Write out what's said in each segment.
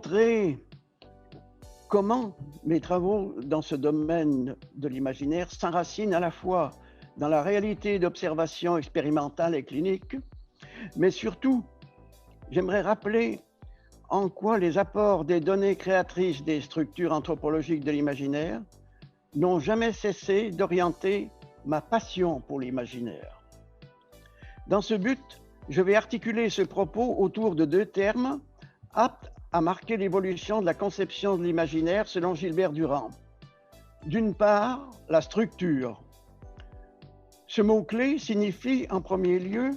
montrer comment mes travaux dans ce domaine de l'imaginaire s'enracinent à la fois dans la réalité d'observation expérimentale et clinique, mais surtout, j'aimerais rappeler en quoi les apports des données créatrices des structures anthropologiques de l'imaginaire n'ont jamais cessé d'orienter ma passion pour l'imaginaire. Dans ce but, je vais articuler ce propos autour de deux termes aptes à marquer l'évolution de la conception de l'imaginaire selon Gilbert Durand. D'une part, la structure. Ce mot-clé signifie en premier lieu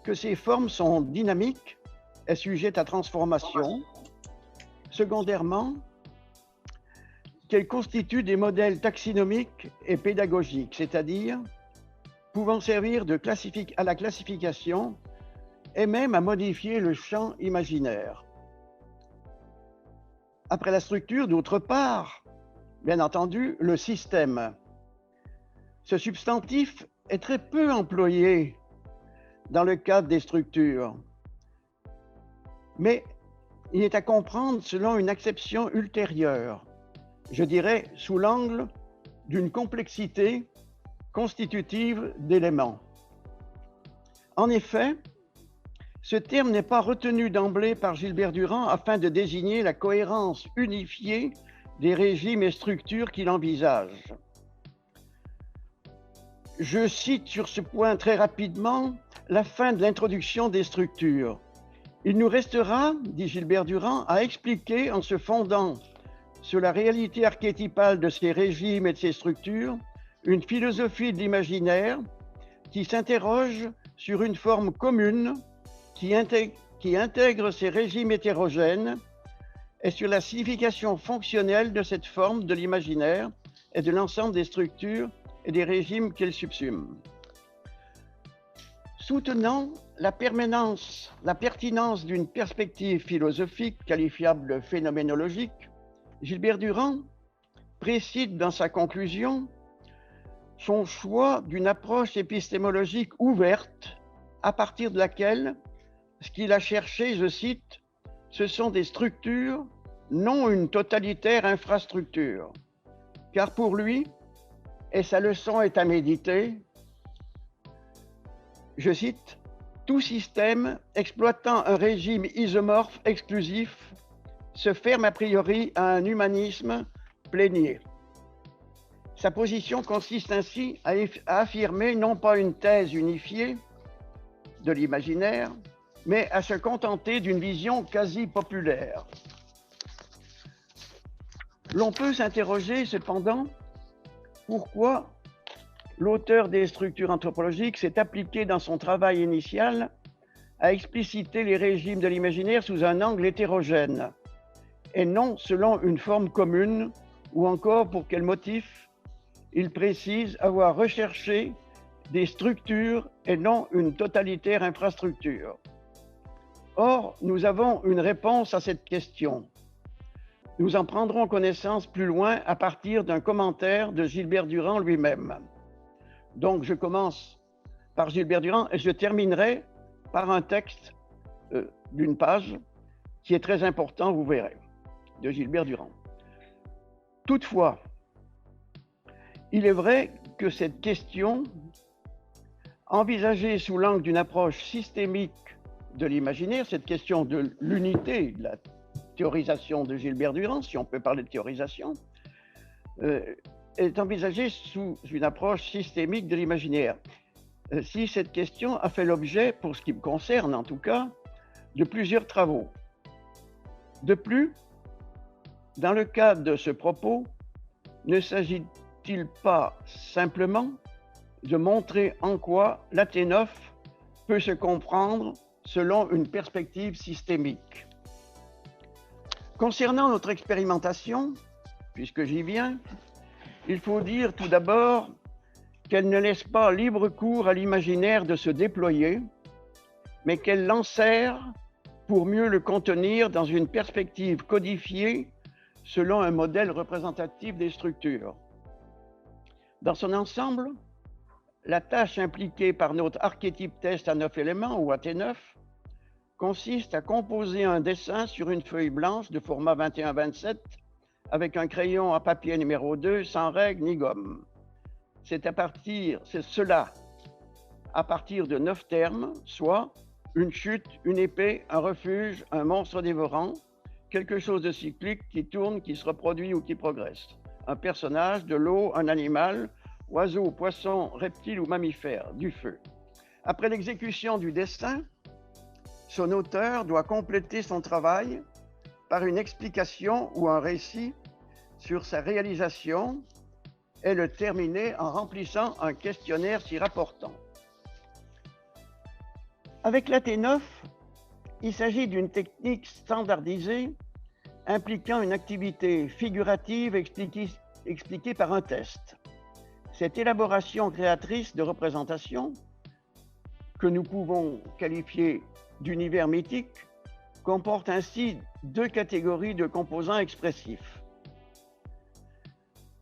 que ces formes sont dynamiques et sujettes à transformation. Secondairement, qu'elles constituent des modèles taxinomiques et pédagogiques, c'est-à-dire pouvant servir à la classification et même à modifier le champ imaginaire. Après la structure, d'autre part, bien entendu, le système. Ce substantif est très peu employé dans le cadre des structures, mais il est à comprendre selon une acception ultérieure, je dirais sous l'angle d'une complexité constitutive d'éléments. En effet, ce terme n'est pas retenu d'emblée par Gilbert Durand afin de désigner la cohérence unifiée des régimes et structures qu'il envisage. Je cite sur ce point très rapidement la fin de l'introduction des structures. Il nous restera, dit Gilbert Durand, à expliquer en se fondant sur la réalité archétypale de ces régimes et de ces structures, une philosophie de l'imaginaire qui s'interroge sur une forme commune qui intègre ces régimes hétérogènes et sur la signification fonctionnelle de cette forme de l'imaginaire et de l'ensemble des structures et des régimes qu'elle subsume. Soutenant la pertinence d'une perspective philosophique qualifiable de phénoménologique, Gilbert Durand précise dans sa conclusion son choix d'une approche épistémologique ouverte à partir de laquelle ce qu'il a cherché, je cite, ce sont des structures, non une totalitaire infrastructure. Car pour lui, et sa leçon est à méditer, je cite, tout système exploitant un régime isomorphe exclusif se ferme a priori à un humanisme plénier. Sa position consiste ainsi à affirmer non pas une thèse unifiée de l'imaginaire, mais à se contenter d'une vision quasi populaire. L'on peut s'interroger cependant pourquoi l'auteur des structures anthropologiques s'est appliqué dans son travail initial à expliciter les régimes de l'imaginaire sous un angle hétérogène et non selon une forme commune, ou encore pour quel motif il précise avoir recherché des structures et non une totalitaire infrastructure. Or, nous avons une réponse à cette question. Nous en prendrons connaissance plus loin à partir d'un commentaire de Gilbert Durand lui-même. Donc, je commence par Gilbert Durand et je terminerai par un texte d'une page qui est très important, vous verrez, de Gilbert Durand. Toutefois, il est vrai que cette question, envisagée sous l'angle d'une approche systémique de l'imaginaire, cette question de l'unité de la théorisation de Gilbert Durand, si on peut parler de théorisation, est envisagée sous une approche systémique de l'imaginaire. Si cette question a fait l'objet, pour ce qui me concerne en tout cas, de plusieurs travaux. De plus, dans le cadre de ce propos, ne s'agit-il pas simplement de montrer en quoi l'Athénophe peut se comprendre selon une perspective systémique. Concernant notre expérimentation, puisque j'y viens, il faut dire tout d'abord qu'elle ne laisse pas libre cours à l'imaginaire de se déployer, mais qu'elle l'enserre pour mieux le contenir dans une perspective codifiée selon un modèle représentatif des structures. Dans son ensemble, la tâche impliquée par notre archétype test à 9 éléments, ou AT9, consiste à composer un dessin sur une feuille blanche de format 21-27 avec un crayon à papier numéro 2 sans règle ni gomme. C'est cela à partir de 9 termes, soit une chute, une épée, un refuge, un monstre dévorant, quelque chose de cyclique qui tourne, qui se reproduit ou qui progresse. Un personnage, de l'eau, un animal, oiseau, poisson, reptile ou mammifère, du feu. Après l'exécution du dessin, son auteur doit compléter son travail par une explication ou un récit sur sa réalisation et le terminer en remplissant un questionnaire s'y rapportant. Avec l'AT9, il s'agit d'une technique standardisée impliquant une activité figurative expliquée par un test. Cette élaboration créatrice de représentation, que nous pouvons qualifier d'univers mythique, comporte ainsi deux catégories de composants expressifs.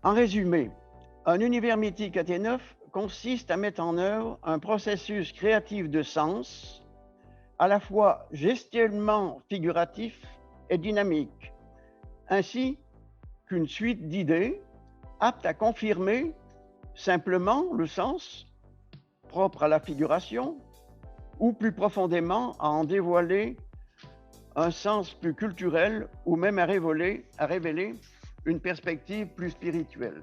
En résumé, un univers mythique AT9 consiste à mettre en œuvre un processus créatif de sens, à la fois gestuellement figuratif et dynamique, ainsi qu'une suite d'idées aptes à confirmer simplement le sens propre à la figuration ou plus profondément à en dévoiler un sens plus culturel ou même à révéler une perspective plus spirituelle.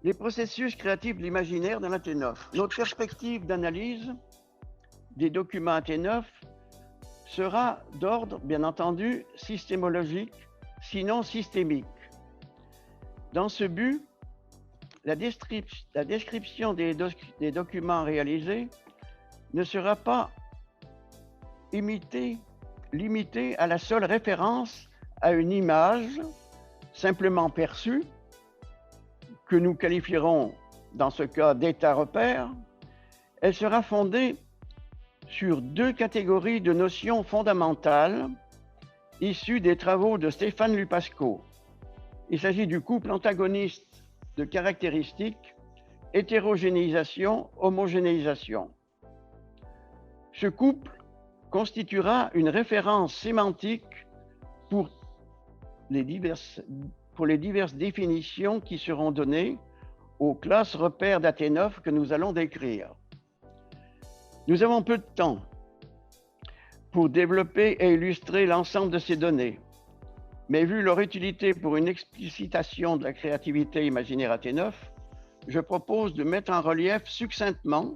Les processus créatifs de l'imaginaire dans l'AT9. Notre perspective d'analyse des documents AT9 sera d'ordre, bien entendu, systémologique, sinon systémique. Dans ce but, la description des documents réalisés ne sera pas limitée à la seule référence à une image simplement perçue, que nous qualifierons dans ce cas d'état repère. Elle sera fondée sur deux catégories de notions fondamentales issues des travaux de Stéphane Lupasco. Il s'agit du couple antagoniste de caractéristiques hétérogénéisation, homogénéisation. Ce couple constituera une référence sémantique pour les diverses définitions qui seront données aux classes repères d'AT9 que nous allons décrire. Nous avons peu de temps pour développer et illustrer l'ensemble de ces données, mais vu leur utilité pour une explicitation de la créativité imaginaire AT9, je propose de mettre en relief succinctement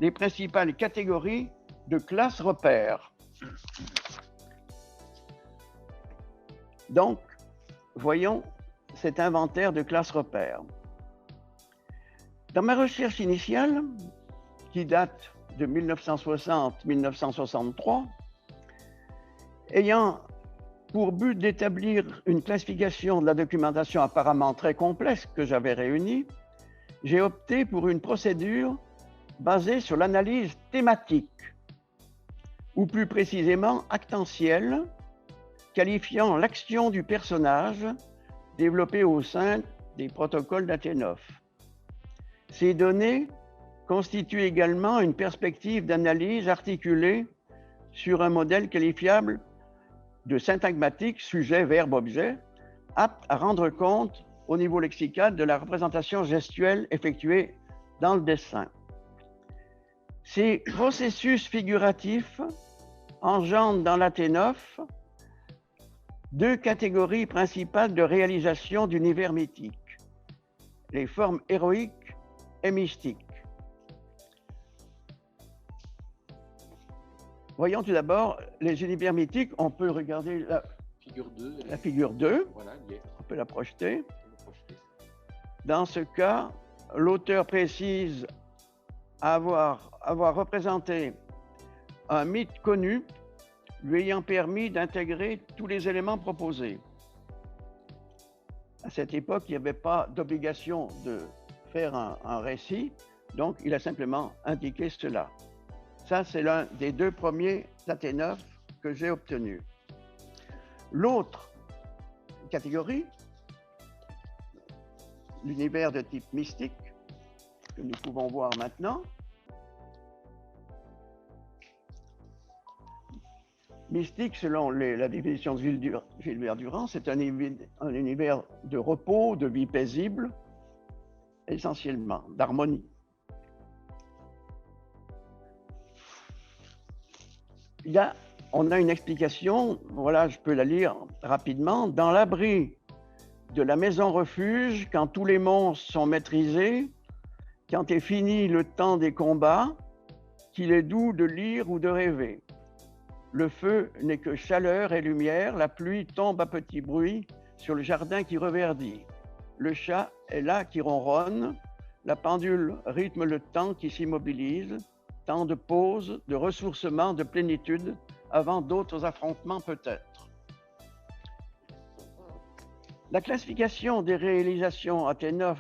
les principales catégories de classes repères. Donc, voyons cet inventaire de classes repères. Dans ma recherche initiale, qui date de 1960-1963, ayant pour but d'établir une classification de la documentation apparemment très complexe que j'avais réunie, j'ai opté pour une procédure basée sur l'analyse thématique, ou plus précisément actentielle, qualifiant l'action du personnage développée au sein des protocoles d'AT9. Ces données constituent également une perspective d'analyse articulée sur un modèle qualifiable de syntagmatique sujet-verbe-objet, apte à rendre compte au niveau lexical de la représentation gestuelle effectuée dans le dessin. Ces processus figuratifs engendrent dans l'AT9 deux catégories principales de réalisation d'univers mythiques, les formes héroïques et mystiques. Voyons tout d'abord les univers mythiques. On peut regarder la figure 2. Voilà, on peut la projeter. Dans ce cas, l'auteur précise avoir représenté un mythe connu lui ayant permis d'intégrer tous les éléments proposés. À cette époque, il n'y avait pas d'obligation de faire un récit, donc il a simplement indiqué cela. Ça, c'est l'un des deux premiers AT9 que j'ai obtenus. L'autre catégorie, l'univers de type mystique, que nous pouvons voir maintenant, mystique, selon la définition de Gilbert Durand, c'est un univers de repos, de vie paisible, essentiellement, d'harmonie. On a une explication, voilà, je peux la lire rapidement. Dans l'abri de la maison refuge, quand tous les monstres sont maîtrisés, quand est fini le temps des combats, qu'il est doux de lire ou de rêver. Le feu n'est que chaleur et lumière, la pluie tombe à petit bruit sur le jardin qui reverdit. Le chat est là qui ronronne, la pendule rythme le temps qui s'immobilise, temps de pause, de ressourcement, de plénitude, avant d'autres affrontements peut-être. La classification des réalisations AT9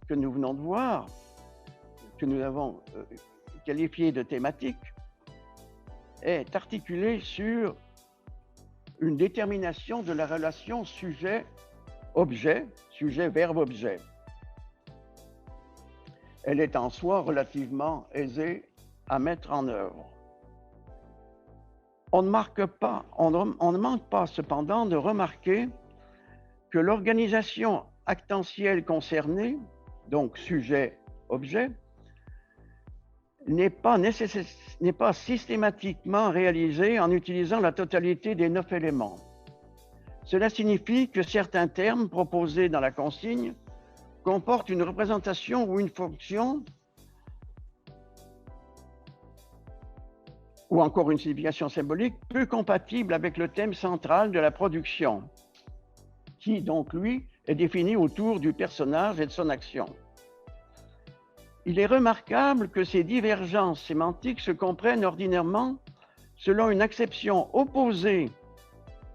que nous venons de voir, que nous avons qualifiée de thématique, est articulée sur une détermination de la relation sujet-objet, sujet-verbe-objet. Elle est en soi relativement aisée à mettre en œuvre. On ne manque pas cependant de remarquer que l'organisation actentielle concernée, donc sujet-objet, n'est pas systématiquement réalisée en utilisant la totalité des 9 éléments. Cela signifie que certains termes proposés dans la consigne comportent une représentation ou une fonction ou encore une signification symbolique peu compatible avec le thème central de la production, qui donc, lui, est défini autour du personnage et de son action. Il est remarquable que ces divergences sémantiques se comprennent ordinairement selon une acception opposée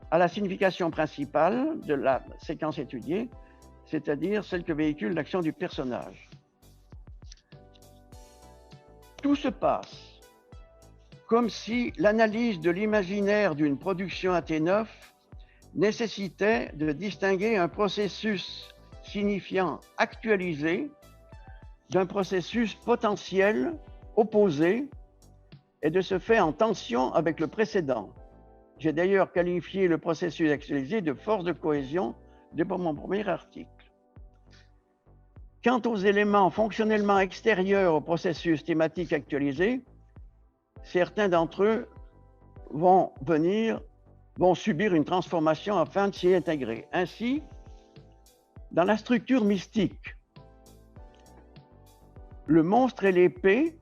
à la signification principale de la séquence étudiée, c'est-à-dire celle que véhicule l'action du personnage. Tout se passe comme si l'analyse de l'imaginaire d'une production AT9 nécessitait de distinguer un processus signifiant actualisé d'un processus potentiel opposé et de ce fait en tension avec le précédent. J'ai d'ailleurs qualifié le processus actualisé de force de cohésion depuis mon premier article. Quant aux éléments fonctionnellement extérieurs au processus thématique actualisé, certains d'entre eux vont subir une transformation afin de s'y intégrer. Ainsi, dans la structure mystique, le monstre et l'épée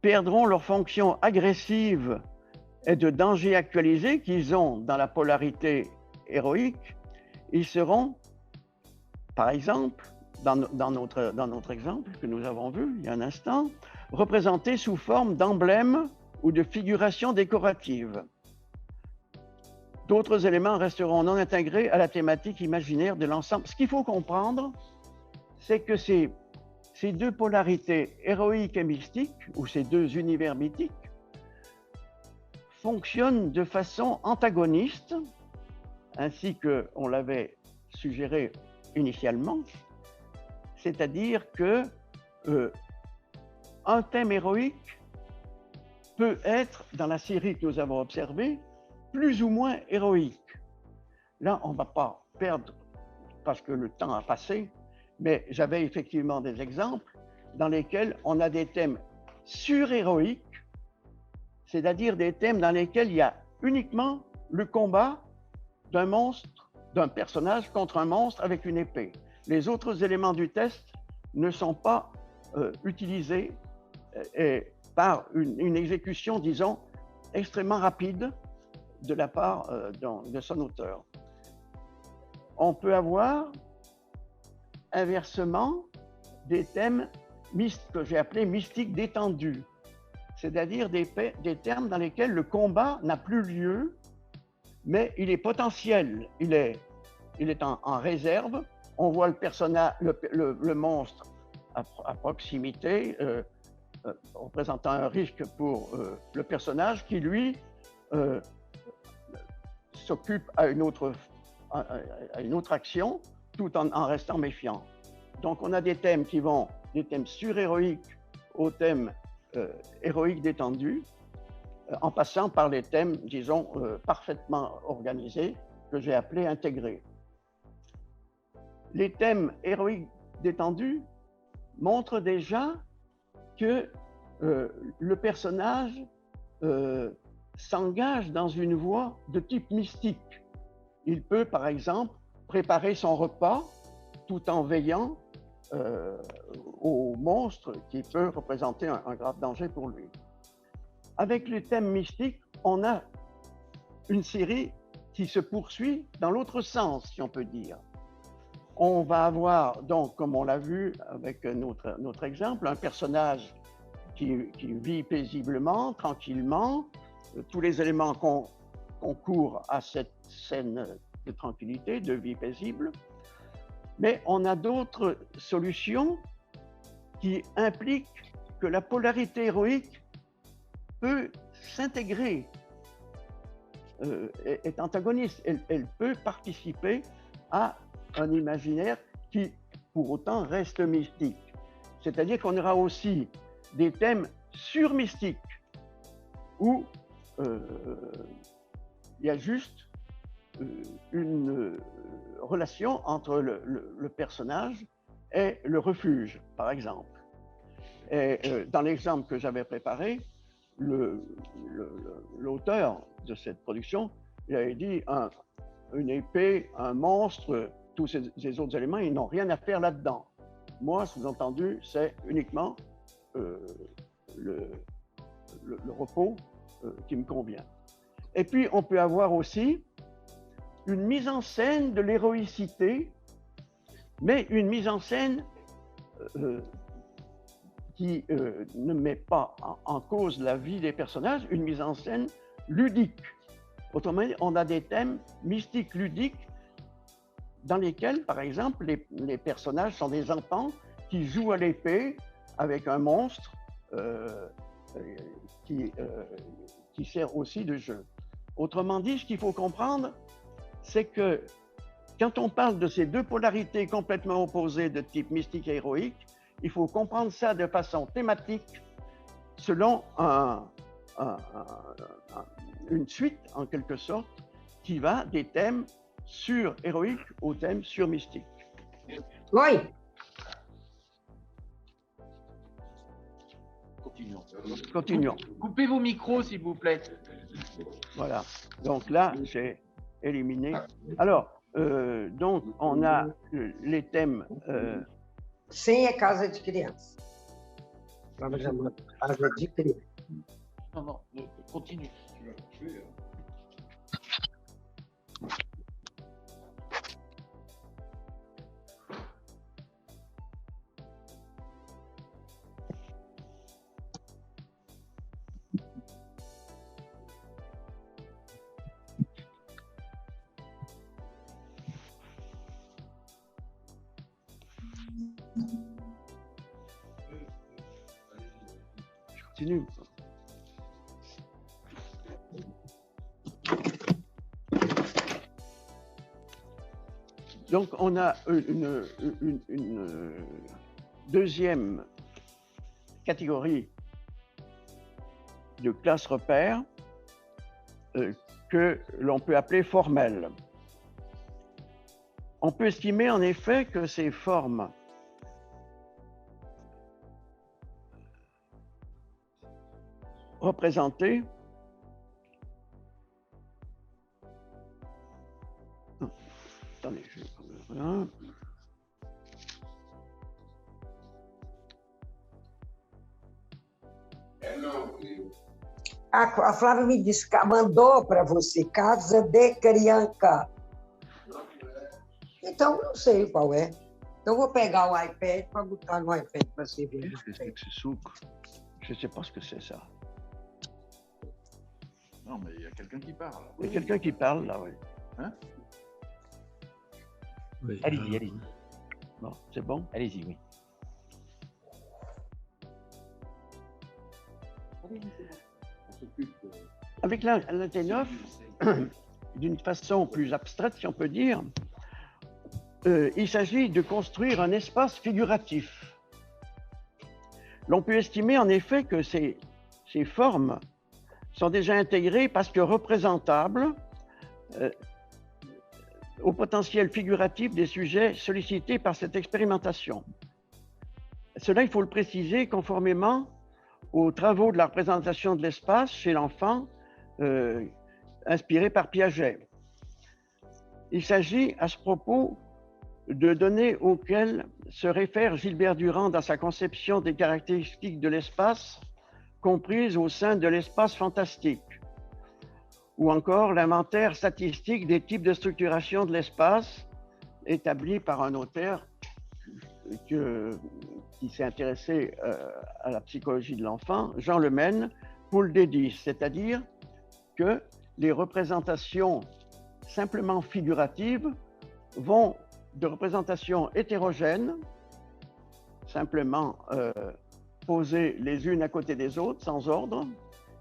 perdront leur fonction agressive et de danger actualisé qu'ils ont dans la polarité héroïque. Ils seront, par exemple, dans notre exemple que nous avons vu il y a un instant, représentés sous forme d'emblèmes ou de figurations décoratives. D'autres éléments resteront non intégrés à la thématique imaginaire de l'ensemble. Ce qu'il faut comprendre, c'est que ces deux polarités héroïques et mystiques, ou ces deux univers mythiques, fonctionnent de façon antagoniste, ainsi qu'on l'avait suggéré initialement, c'est-à-dire que un thème héroïque peut être, dans la série que nous avons observée, plus ou moins héroïque. Là, on ne va pas perdre parce que le temps a passé, mais j'avais effectivement des exemples dans lesquels on a des thèmes surhéroïques, c'est-à-dire des thèmes dans lesquels il y a uniquement le combat d'un monstre, d'un personnage contre un monstre avec une épée. Les autres éléments du test ne sont pas utilisés par une exécution, disons, extrêmement rapide de la part de son auteur. On peut avoir inversement des thèmes que j'ai appelés mystiques détendus, c'est-à-dire des termes dans lesquels le combat n'a plus lieu, mais il est potentiel, il est en réserve. On voit le personnage, le monstre à proximité, représentant un risque pour le personnage qui, lui, s'occupe à une autre action, tout en restant méfiant. Donc, on a des thèmes qui vont des thèmes surhéroïques aux thèmes héroïques détendus, en passant par les thèmes, disons, parfaitement organisés, que j'ai appelés intégrés. Les thèmes héroïques détendus montrent déjà que le personnage s'engage dans une voie de type mystique. Il peut, par exemple, préparer son repas tout en veillant au monstre qui peut représenter un grave danger pour lui. Avec les thèmes mystiques, on a une série qui se poursuit dans l'autre sens, si on peut dire. On va avoir donc, comme on l'a vu avec notre exemple, un personnage qui vit paisiblement, tranquillement. Tous les éléments concourent à cette scène de tranquillité, de vie paisible. Mais on a d'autres solutions qui impliquent que la polarité héroïque peut s'intégrer, est antagoniste. Elle peut participer à un imaginaire qui, pour autant, reste mystique. C'est-à-dire qu'on aura aussi des thèmes surmystiques où il y a juste une relation entre le personnage et le refuge, par exemple. Et dans l'exemple que j'avais préparé, l'auteur de cette production, il avait dit une épée, un monstre, tous ces autres éléments, ils n'ont rien à faire là-dedans. Moi, sous-entendu, c'est uniquement le repos qui me convient. Et puis, on peut avoir aussi une mise en scène de l'héroïcité, mais une mise en scène qui ne met pas en cause la vie des personnages, une mise en scène ludique. Autrement dit, on a des thèmes mystiques ludiques dans lesquels, par exemple, les personnages sont des enfants qui jouent à l'épée avec un monstre qui sert aussi de jeu. Autrement dit, ce qu'il faut comprendre, c'est que quand on parle de ces deux polarités complètement opposées de type mystique et héroïque, il faut comprendre ça de façon thématique selon une suite, en quelque sorte, qui va des thèmes sur-héroïques aux thèmes sur-mystiques. Oui. Continuons. Coupez vos micros, s'il vous plaît. Voilà. Donc là, j'ai éliminé. Alors, donc, on a les thèmes... Sem a casa de criança. Casa de criança. Non, non, continue. Continue. Donc, on a une deuxième catégorie de classes repères que l'on peut appeler formelles. On peut estimer en effet que ces formes représentées attendez, je vais prendre A Flávia me disse que mandou para você, Casa de Criança. Então, não sei qual é. Então, vou pegar o iPad para botar no iPad para você ver. Qu'est-ce que c'est que ce souk? Je ne sais pas ce que c'est ça. Non, mais il y a quelqu'un qui parle. Il y a quelqu'un qui parle là, oui. Hein? Oui, Allez-y, allez-y. Bon, c'est bon? Allez-y, oui. Avec la T9, d'une façon plus abstraite, si on peut dire, il s'agit de construire un espace figuratif. L'on peut estimer en effet que ces formes sont déjà intégrés parce que représentables au potentiel figuratif des sujets sollicités par cette expérimentation. Cela, il faut le préciser, conformément aux travaux de la représentation de l'espace chez l'enfant, inspirés par Piaget. Il s'agit à ce propos de données auxquelles se réfère Gilbert Durand dans sa conception des caractéristiques de l'espace comprises au sein de l'espace fantastique, ou encore l'inventaire statistique des types de structuration de l'espace établi par un auteur qui s'est intéressé à la psychologie de l'enfant, Jean Lemaine, Poule d'Edis, c'est-à-dire que les représentations simplement figuratives vont de représentations hétérogènes, simplement posées les unes à côté des autres, sans ordre,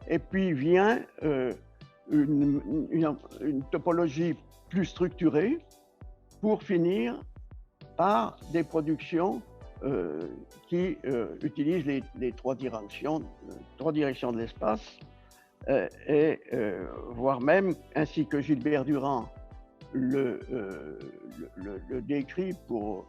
et puis vient une topologie plus structurée pour finir par des productions qui utilisent les trois directions de l'espace, et voire même, ainsi que Gilbert Durand le décrit pour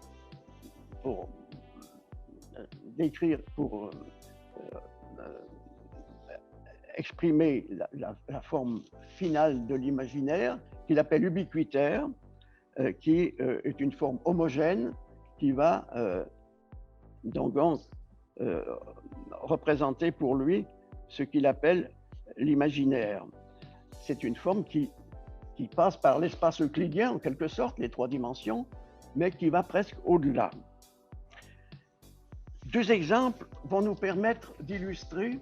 exprimer la forme finale de l'imaginaire, qu'il appelle ubiquitaire, qui est une forme homogène qui va donc représenter pour lui ce qu'il appelle l'imaginaire. C'est une forme qui passe par l'espace euclidien, en quelque sorte, les trois dimensions, mais qui va presque au-delà. Deux exemples vont nous permettre d'illustrer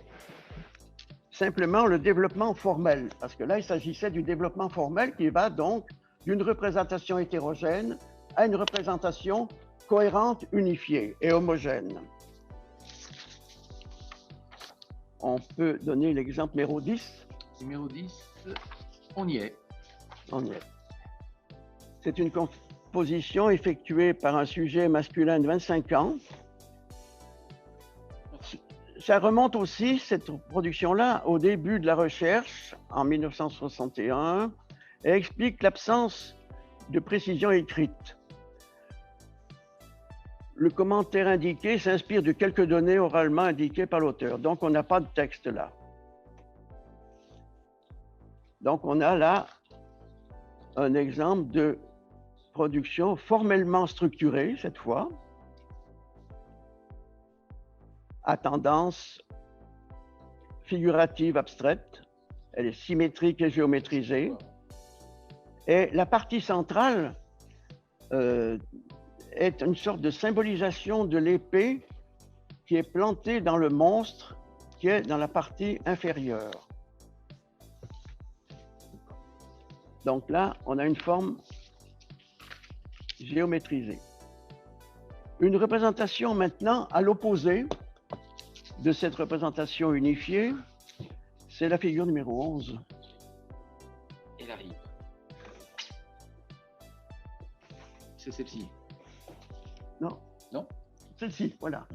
simplement le développement formel, parce que là, il s'agissait du développement formel qui va donc d'une représentation hétérogène à une représentation cohérente, unifiée et homogène. On peut donner l'exemple numéro 10. Numéro 10, on y est. On y est. C'est une composition effectuée par un sujet masculin de 25 ans. Ça remonte aussi, cette production-là, au début de la recherche, en 1961, et explique l'absence de précision écrite. Le commentaire indiqué s'inspire de quelques données oralement indiquées par l'auteur. Donc, on n'a pas de texte là. Donc, on a là un exemple de production formellement structurée, cette fois, à tendance figurative abstraite. Elle est symétrique et géométrisée. Et la partie centrale est une sorte de symbolisation de l'épée qui est plantée dans le monstre qui est dans la partie inférieure. Donc là, on a une forme géométrisée. Une représentation maintenant à l'opposé de cette représentation unifiée, c'est la figure numéro 11. Elle arrive. C'est celle-ci. Non. Non. Celle-ci, voilà.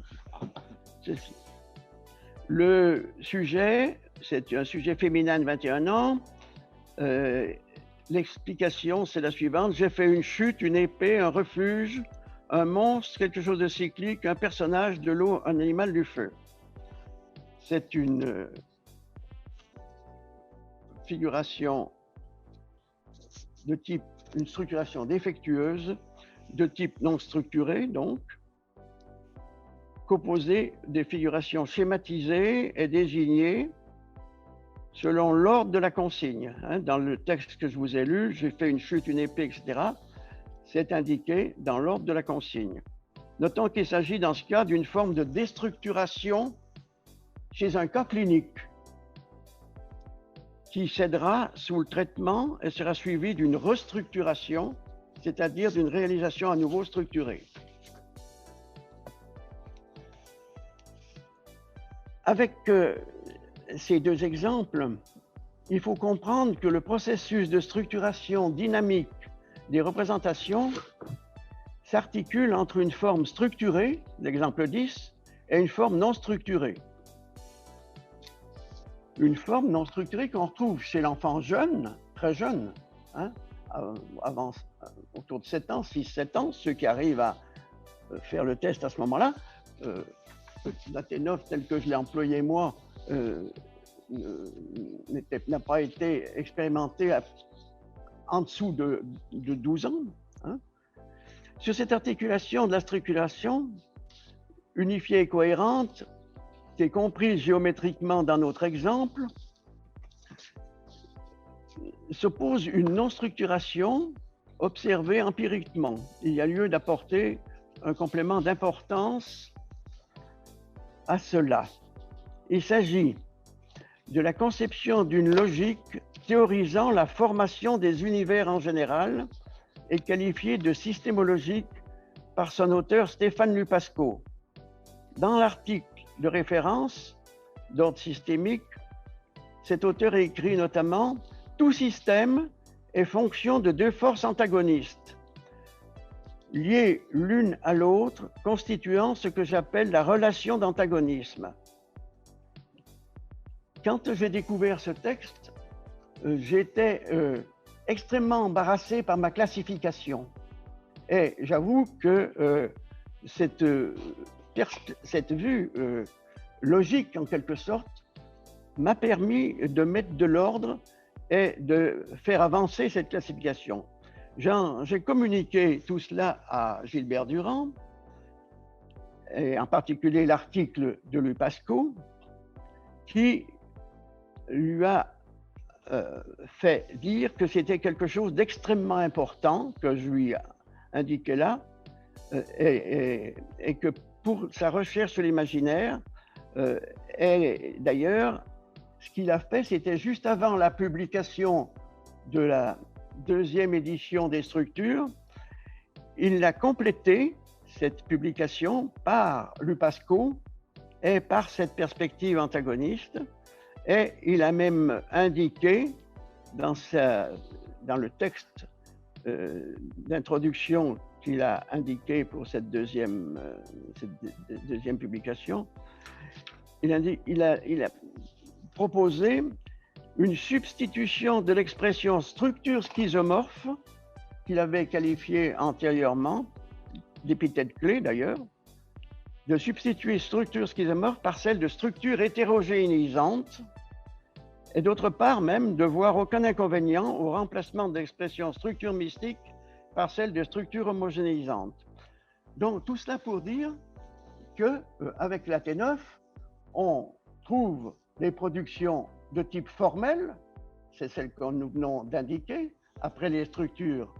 Celle-ci. Le sujet, c'est un sujet féminin de 21 ans. L'explication, c'est la suivante. J'ai fait une chute, une épée, un refuge, un monstre, quelque chose de cyclique, un personnage, de l'eau, un animal, du feu. C'est une figuration de type, une structuration défectueuse, de type non structuré, donc, composée des figurations schématisées et désignées selon l'ordre de la consigne. Dans le texte que je vous ai lu, j'ai fait une chute, une épée, etc. C'est indiqué dans l'ordre de la consigne. Notons qu'il s'agit dans ce cas d'une forme de déstructuration chez un cas clinique qui cédera sous le traitement et sera suivi d'une restructuration, c'est-à-dire d'une réalisation à nouveau structurée. Avec ces deux exemples, il faut comprendre que le processus de structuration dynamique des représentations s'articule entre une forme structurée, l'exemple 10, et une forme non structurée. une forme non structurée qu'on retrouve chez l'enfant jeune, très jeune, hein, avant, autour de 7 ans, 6-7 ans, ceux qui arrivent à faire le test à ce moment-là. La T9 tel que je l'ai employé moi n'a pas été expérimenté en dessous de 12 ans. Hein. Sur cette articulation de la structuration unifiée et cohérente, qui est comprise géométriquement dans notre exemple, s'oppose une non-structuration observée empiriquement. Il y a lieu d'apporter un complément d'importance à cela. Il s'agit de la conception d'une logique théorisant la formation des univers en général et qualifiée de systémologique par son auteur Stéphane Lupasco. Dans l'article de référence d'ordre systémique, cet auteur écrit notamment « Tout système est fonction de deux forces antagonistes, liées l'une à l'autre, constituant ce que j'appelle la relation d'antagonisme. » Quand j'ai découvert ce texte, j'étais extrêmement embarrassé par ma classification. Et j'avoue que cette vue logique, en quelque sorte, m'a permis de mettre de l'ordre et de faire avancer cette classification. J'ai communiqué tout cela à Gilbert Durand, et en particulier l'article de Lupasco, qui lui a fait dire que c'était quelque chose d'extrêmement important que je lui indiquais là, et que pour sa recherche sur l'imaginaire, et d'ailleurs, ce qu'il a fait, c'était juste avant la publication de la deuxième édition des structures, il l'a complété, cette publication, par Lupasco et par cette perspective antagoniste. Et il a même indiqué dans le texte d'introduction qu'il a indiqué pour cette deuxième publication, il a proposé une substitution de l'expression structure schizomorphe, qu'il avait qualifiée antérieurement, d'épithète clé d'ailleurs, de substituer structure schizomorphe par celle de structure hétérogénéisante, et d'autre part même de voir aucun inconvénient au remplacement de l'expression structure mystique par celle de structure homogénéisante. Donc tout cela pour dire qu'avec la T9, on trouve des productions de type formel, c'est celle que nous venons d'indiquer, après les structures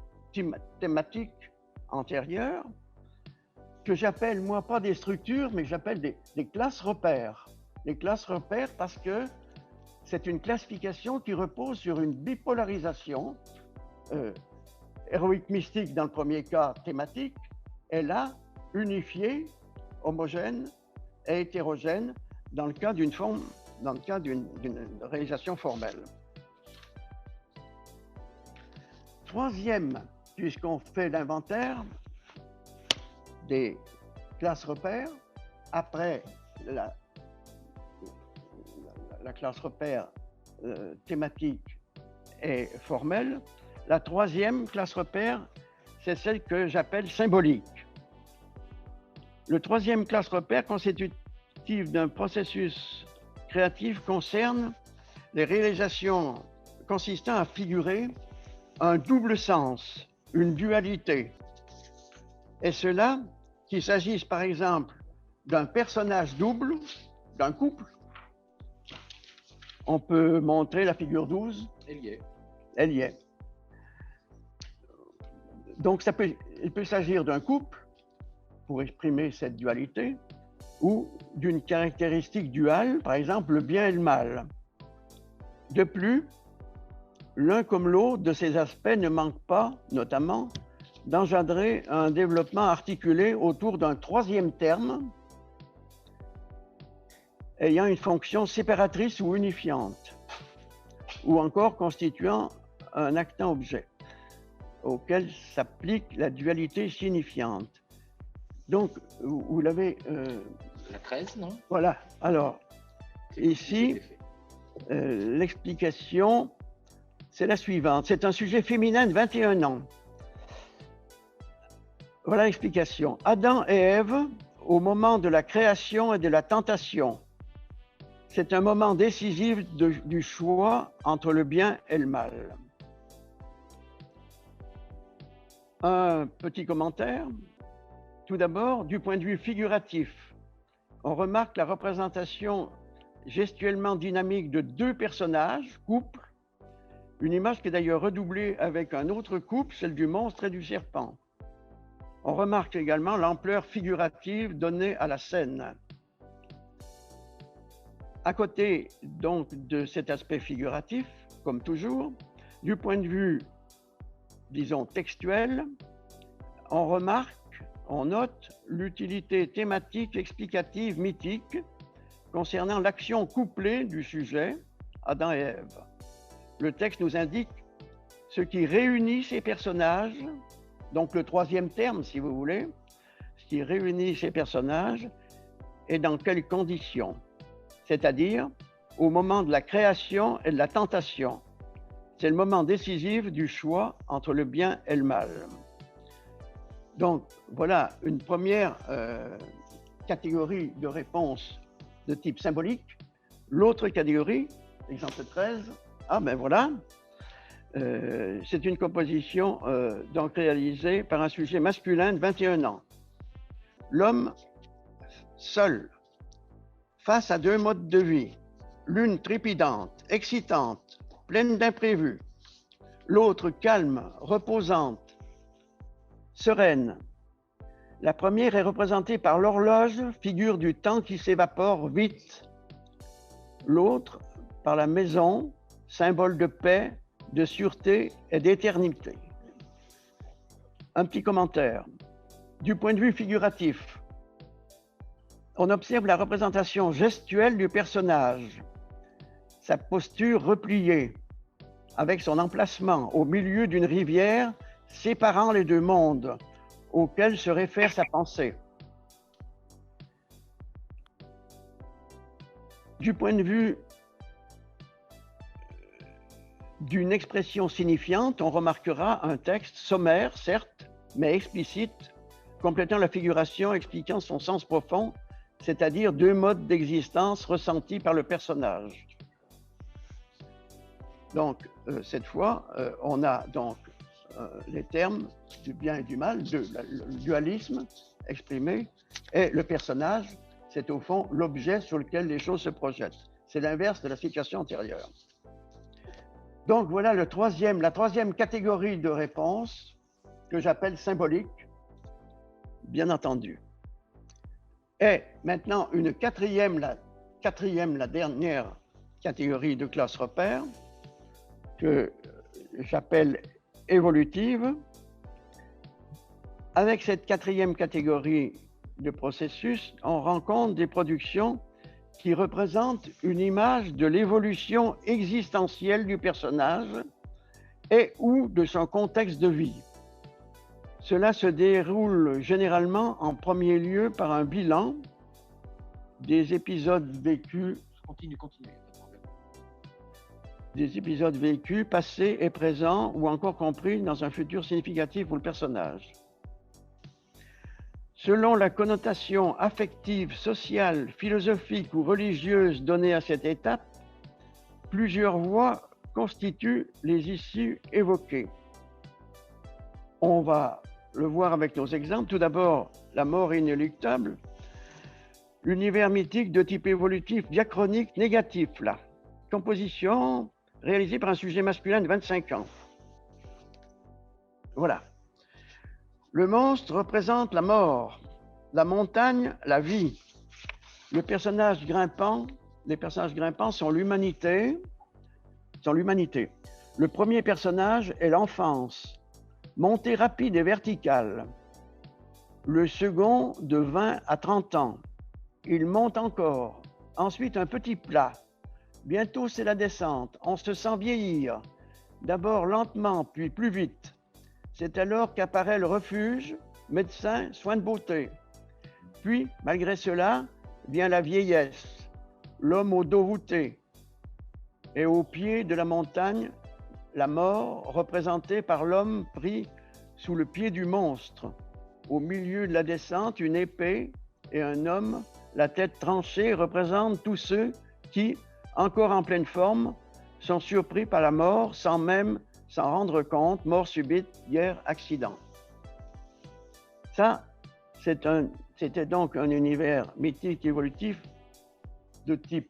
thématiques antérieures, que j'appelle, moi, pas des structures, mais j'appelle des classes repères. Les classes repères parce que c'est une classification qui repose sur une bipolarisation héroïque mystique dans le premier cas thématique, et là, unifiée, homogène et hétérogène dans le cas d'une réalisation formelle. Troisième, puisqu'on fait l'inventaire des classes repères, après la classe repère thématique et formelle, la troisième classe repère, c'est celle que j'appelle symbolique. Le troisième classe repère constitutive d'un processus créatif concerne les réalisations consistant à figurer un double sens, une dualité. Et cela, qu'il s'agisse par exemple d'un personnage double, d'un couple, on peut montrer la figure 12. Elle y est. Elle y est. Donc il peut s'agir d'un couple pour exprimer cette dualité, ou d'une caractéristique duale, par exemple le bien et le mal. De plus, l'un comme l'autre de ces aspects ne manque pas, notamment, d'engendrer un développement articulé autour d'un troisième terme ayant une fonction séparatrice ou unifiante, ou encore constituant un actant-objet, auquel s'applique la dualité signifiante. Donc, vous l'avez... La 13, non? Voilà. Alors, ici, L'explication, c'est la suivante. C'est un sujet féminin de 21 ans. Voilà l'explication. Adam et Ève, au moment de la création et de la tentation, c'est un moment décisif du choix entre le bien et le mal. Un petit commentaire. Tout d'abord, du point de vue figuratif, on remarque la représentation gestuellement dynamique de deux personnages, couples, une image qui est d'ailleurs redoublée avec un autre couple, celle du monstre et du serpent. On remarque également l'ampleur figurative donnée à la scène. À côté donc de cet aspect figuratif, comme toujours, du point de vue, disons, textuel, on remarque, on note l'utilité thématique, explicative, mythique concernant l'action couplée du sujet, Adam et Ève. Le texte nous indique ce qui réunit ces personnages, donc le troisième terme, si vous voulez, ce qui réunit ces personnages et dans quelles conditions, c'est-à-dire au moment de la création et de la tentation. C'est le moment décisif du choix entre le bien et le mal. Donc, voilà une première catégorie de réponse de type symbolique. L'autre catégorie, exemple 13, ah ben voilà, c'est une composition donc réalisée par un sujet masculin de 21 ans. L'homme seul, face à deux modes de vie, l'une trépidante, excitante, pleine d'imprévus, l'autre calme, reposante, sereine. La première est représentée par l'horloge, figure du temps qui s'évapore vite. L'autre par la maison, symbole de paix, de sûreté et d'éternité. Un petit commentaire. Du point de vue figuratif, on observe la représentation gestuelle du personnage, sa posture repliée, avec son emplacement au milieu d'une rivière séparant les deux mondes, auquel se réfère sa pensée. Du point de vue d'une expression signifiante, on remarquera un texte sommaire, certes, mais explicite, complétant la figuration, expliquant son sens profond, c'est-à-dire deux modes d'existence ressentis par le personnage. Donc, cette fois, on a donc les termes du bien et du mal, le dualisme exprimé, et le personnage, c'est au fond l'objet sur lequel les choses se projettent. C'est l'inverse de la situation antérieure. Donc voilà la troisième catégorie de réponse que j'appelle symbolique, bien entendu. Et maintenant la dernière catégorie de classe repère, que j'appelle évolutive. Avec cette quatrième catégorie de processus, on rencontre des productions qui représentent une image de l'évolution existentielle du personnage et ou de son contexte de vie. Cela se déroule généralement en premier lieu par un bilan des épisodes vécus. Continue. Des épisodes vécus, passés et présents, ou encore compris dans un futur significatif pour le personnage. Selon la connotation affective, sociale, philosophique ou religieuse donnée à cette étape, plusieurs voies constituent les issues évoquées. On va le voir avec nos exemples. Tout d'abord, la mort inéluctable, l'univers mythique de type évolutif diachronique négatif, là. Composition réalisée par un sujet masculin de 25 ans. Voilà. Le monstre représente la mort, la montagne, la vie. Les personnages grimpants sont l'humanité. Le premier personnage est l'enfance, montée rapide et verticale. Le second, de 20 à 30 ans. Il monte encore. Ensuite, un petit plat. Bientôt, c'est la descente. On se sent vieillir. D'abord lentement, puis plus vite. C'est alors qu'apparaît le refuge, médecin, soins de beauté. Puis, malgré cela, vient la vieillesse, l'homme au dos voûté. et au pied de la montagne, la mort représentée par l'homme pris sous le pied du monstre. Au milieu de la descente, une épée et un homme, la tête tranchée, représentent tous ceux qui, encore en pleine forme, sont surpris par la mort sans même s'en rendre compte, mort subite, guerre, accident. Ça, c'était donc un univers mythique évolutif de type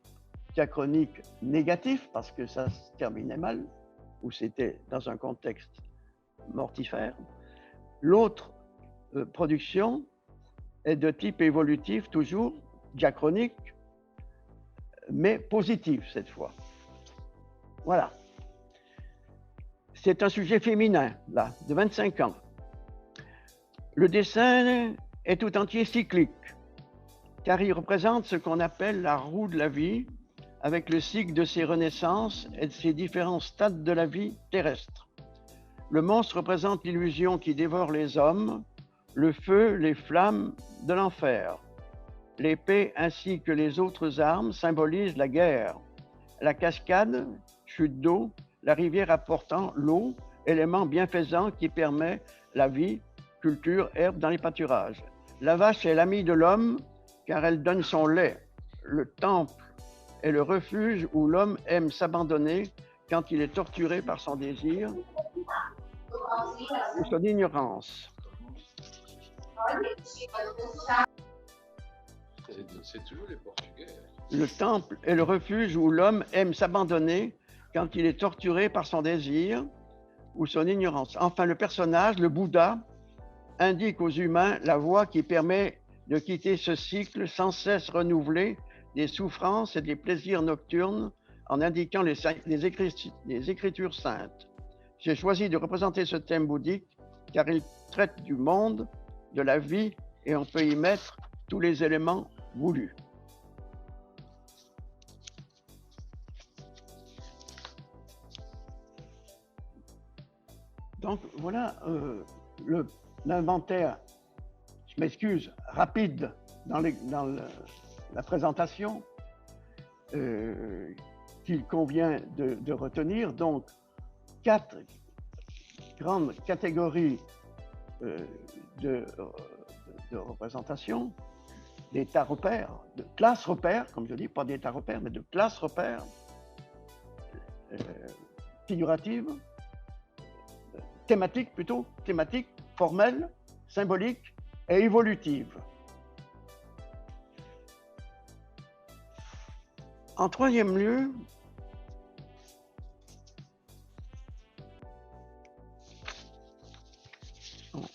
diachronique négatif, parce que ça se terminait mal, ou c'était dans un contexte mortifère. L'autre production est de type évolutif, toujours diachronique, mais positif cette fois. Voilà. C'est un sujet féminin, là, de 25 ans. Le dessin est tout entier cyclique, car il représente ce qu'on appelle la roue de la vie, avec le cycle de ses renaissances et de ses différents stades de la vie terrestre. Le monstre représente l'illusion qui dévore les hommes, le feu, les flammes de l'enfer. L'épée ainsi que les autres armes symbolisent la guerre. La cascade, chute d'eau, la rivière apportant l'eau, élément bienfaisant qui permet la vie, culture, herbe dans les pâturages. La vache est l'amie de l'homme car elle donne son lait. Le temple est le refuge où l'homme aime s'abandonner quand il est torturé par son désir ou son ignorance. C'est toujours les Portugais. Le temple est le refuge où l'homme aime s'abandonner quand il est torturé par son désir ou son ignorance. Enfin, le personnage, le Bouddha, indique aux humains la voie qui permet de quitter ce cycle sans cesse renouvelé des souffrances et des plaisirs nocturnes en indiquant les écritures saintes. J'ai choisi de représenter ce thème bouddhique car il traite du monde, de la vie, et on peut y mettre tous les éléments voulus. Donc voilà l'inventaire, je m'excuse, rapide dans la présentation qu'il convient de retenir. Donc, 4 grandes catégories de représentation, d'état repères, de classes repères, comme je dis, pas d'état repères, mais de classes repères, figuratives, thématiques, formelles, symboliques et évolutives. En troisième lieu,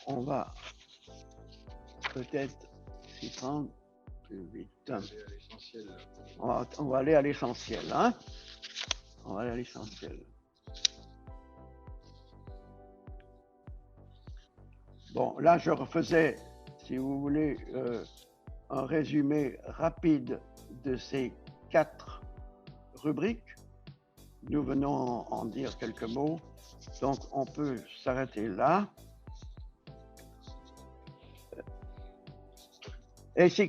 on va peut-être s'y prendre plus vite. On va aller à l'essentiel, hein? On va aller à l'essentiel. Bon, là, je refaisais, si vous voulez, un résumé rapide de ces 4 rubriques. Nous venons en dire quelques mots, donc on peut s'arrêter là.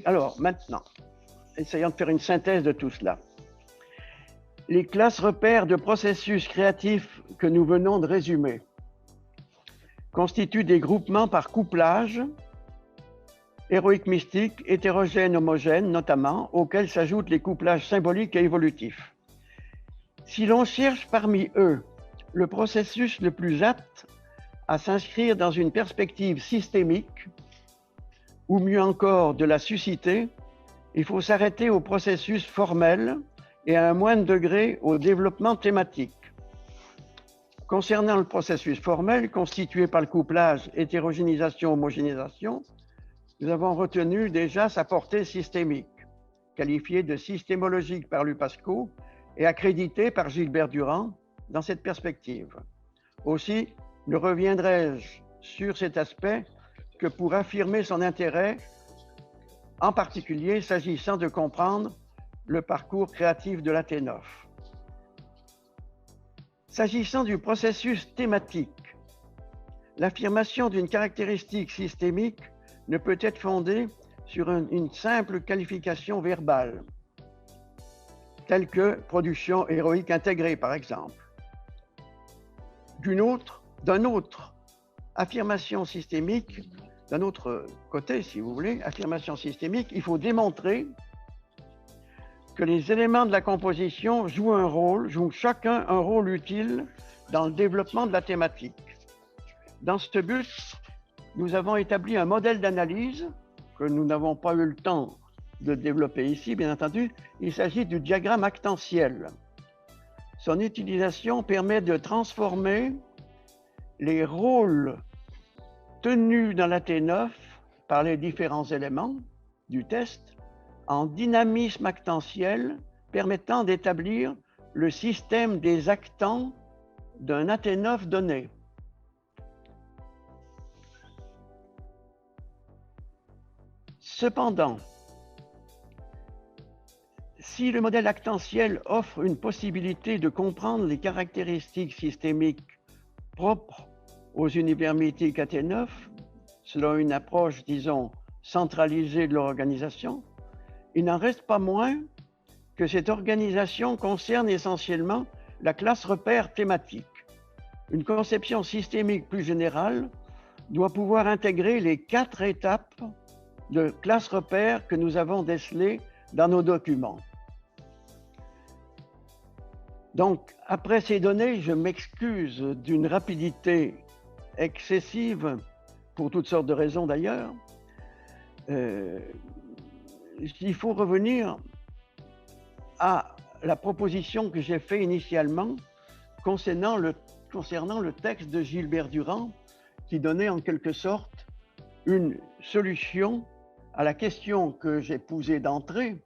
Alors, maintenant, essayons de faire une synthèse de tout cela. Les classes repères de processus créatifs que nous venons de résumer constituent des groupements par couplage, héroïque mystique, hétérogène, homogène notamment, auxquels s'ajoutent les couplages symboliques et évolutifs. Si l'on cherche parmi eux le processus le plus apte à s'inscrire dans une perspective systémique, ou mieux encore de la susciter, il faut s'arrêter au processus formel et à un moindre degré au développement thématique. Concernant le processus formel, constitué par le couplage hétérogénéisation-homogénéisation, nous avons retenu déjà sa portée systémique, qualifiée de systémologique par Lupasco et accréditée par Gilbert Durand dans cette perspective. Aussi, ne reviendrai-je sur cet aspect que pour affirmer son intérêt, en particulier s'agissant de comprendre le parcours créatif de l'Athénophe. S'agissant du processus thématique, l'affirmation d'une caractéristique systémique ne peut être fondée sur une simple qualification verbale. telles que production héroïque intégrée, par exemple. D'un autre, affirmation systémique, d'un autre côté, si vous voulez, affirmation systémique, il faut démontrer que les éléments de la composition jouent chacun un rôle utile dans le développement de la thématique. Dans ce but, nous avons établi un modèle d'analyse que nous n'avons pas eu le temps de développer ici, bien entendu. Il s'agit du diagramme actantiel. Son utilisation permet de transformer les rôles tenus dans la T9 par les différents éléments du test en dynamisme actantiel permettant d'établir le système des actants d'un AT9 donné. Cependant, si le modèle actantiel offre une possibilité de comprendre les caractéristiques systémiques propres aux univers mythiques AT9, selon une approche, disons, centralisée de leur organisation, il n'en reste pas moins que cette organisation concerne essentiellement la classe repère thématique. Une conception systémique plus générale doit pouvoir intégrer les 4 étapes de classe repère que nous avons décelées dans nos documents. Donc, après ces données, je m'excuse d'une rapidité excessive, pour toutes sortes de raisons d'ailleurs. Il faut revenir à la proposition que j'ai faite initialement concernant le texte de Gilbert Durand, qui donnait en quelque sorte une solution à la question que j'ai posée d'entrée,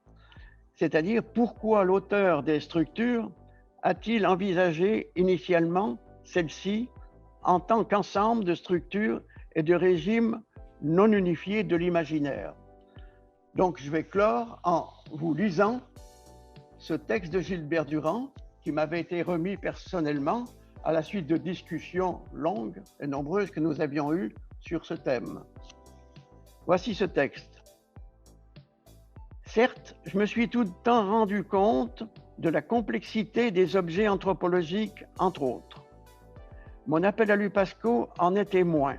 c'est-à-dire pourquoi l'auteur des structures a-t-il envisagé initialement celle-ci en tant qu'ensemble de structures et de régimes non unifiés de l'imaginaire. Donc je vais clore en vous lisant ce texte de Gilbert Durand qui m'avait été remis personnellement à la suite de discussions longues et nombreuses que nous avions eues sur ce thème. Voici ce texte. Certes, je me suis tout le temps rendu compte de la complexité des objets anthropologiques, entre autres. Mon appel à Lupasco en est témoin.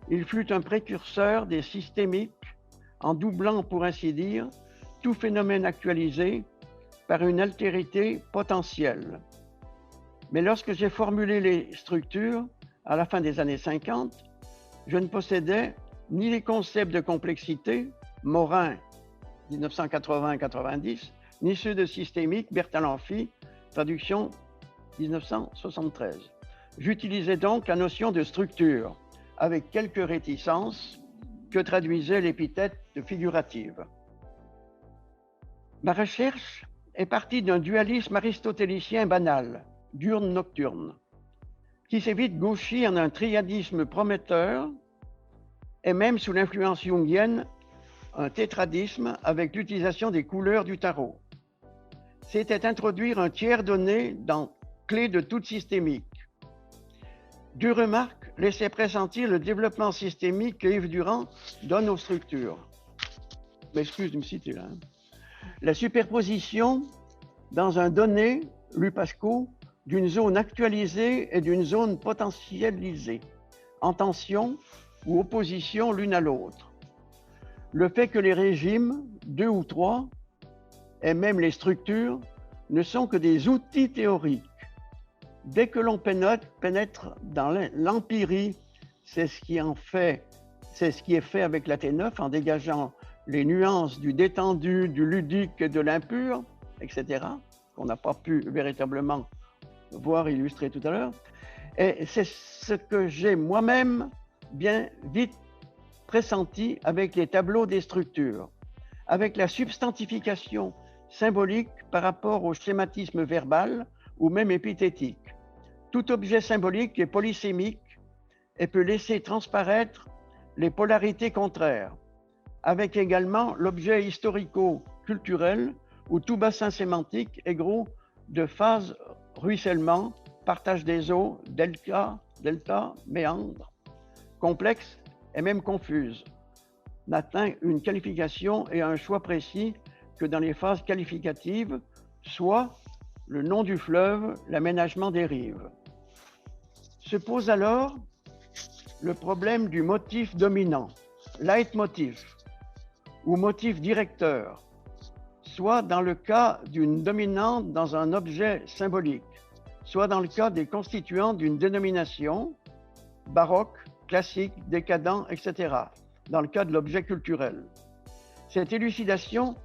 Il fut un précurseur des systémiques en doublant, pour ainsi dire, tout phénomène actualisé par une altérité potentielle. Mais lorsque j'ai formulé les structures, à la fin des années 50, je ne possédais ni les concepts de complexité, Morin, 1980-90, ni ceux de systémique, Bertalanffy, traduction 1973. J'utilisais donc la notion de structure, avec quelques réticences que traduisait l'épithète de figurative. Ma recherche est partie d'un dualisme aristotélicien banal, diurne-nocturne, qui s'est vite gauchi en un triadisme prometteur et même sous l'influence jungienne, un tétradisme avec l'utilisation des couleurs du tarot. C'était introduire un tiers donné dans clé de toute systémique. 2 remarques laissaient pressentir le développement systémique que Yves Durand donne aux structures. M'excuse de me citer là. La superposition dans un donné, Lupasco, d'une zone actualisée et d'une zone potentialisée, en tension ou opposition l'une à l'autre. Le fait que les régimes, 2 ou 3, et même les structures, ne sont que des outils théoriques. Dès que l'on pénètre dans l'empirie, c'est ce qui est fait avec la T9 en dégageant les nuances du détendu, du ludique et de l'impur, etc., qu'on n'a pas pu véritablement voir illustrer tout à l'heure. Et c'est ce que j'ai moi-même bien vite pressenti avec les tableaux des structures, avec la substantification symbolique par rapport au schématisme verbal ou même épithétique. Tout objet symbolique est polysémique et peut laisser transparaître les polarités contraires, avec également l'objet historico-culturel où tout bassin sémantique est gros de phases ruissellement, partage des eaux, delta, méandre, complexe et même confuse, n'atteint une qualification et un choix précis que dans les phases qualificatives soit le nom du fleuve, l'aménagement des rives. Se pose alors le problème du motif dominant, leitmotiv, ou motif directeur, soit dans le cas d'une dominante dans un objet symbolique, soit dans le cas des constituants d'une dénomination, baroque, classique, décadent, etc., dans le cas de l'objet culturel. Cette élucidation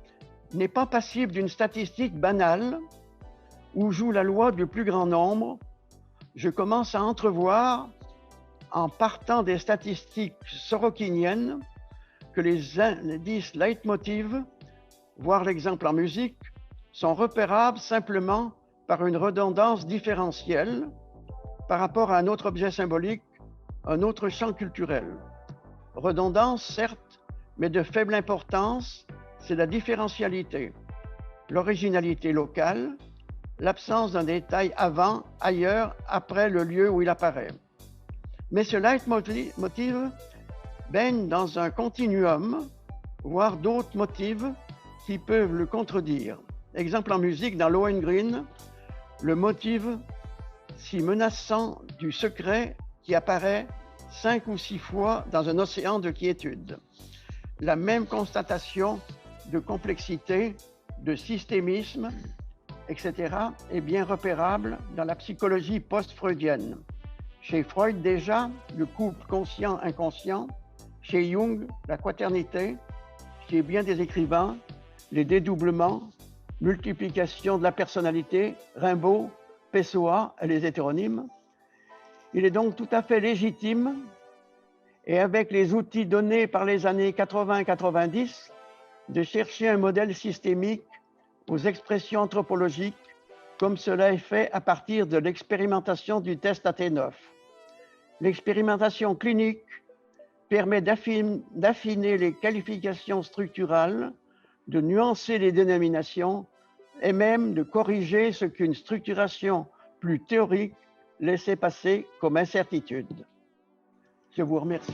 n'est pas passible d'une statistique banale où joue la loi du plus grand nombre. Je commence à entrevoir, en partant des statistiques sorokiniennes, que les indices leitmotiv, voire l'exemple en musique, sont repérables simplement par une redondance différentielle par rapport à un autre objet symbolique, un autre champ culturel. Redondance, certes, mais de faible importance, c'est la différentialité, l'originalité locale, l'absence d'un détail avant, ailleurs, après le lieu où il apparaît. Mais ce leitmotiv baigne dans un continuum, voire d'autres motifs qui peuvent le contredire. Exemple en musique, dans Lohengrin, le motif si menaçant du secret qui apparaît 5 ou 6 fois dans un océan de quiétude. La même constatation de complexité, de systémisme, etc., est bien repérable dans la psychologie post-freudienne. Chez Freud déjà, le couple conscient-inconscient, chez Jung, la quaternité, chez bien des écrivains, les dédoublements, multiplication de la personnalité, Rimbaud, Pessoa et les hétéronymes. Il est donc tout à fait légitime, et avec les outils donnés par les années 80-90, de chercher un modèle systémique aux expressions anthropologiques, comme cela est fait à partir de l'expérimentation du test AT9. L'expérimentation clinique permet d'affiner les qualifications structurales, de nuancer les dénominations et même de corriger ce qu'une structuration plus théorique laissait passer comme incertitude. Je vous remercie.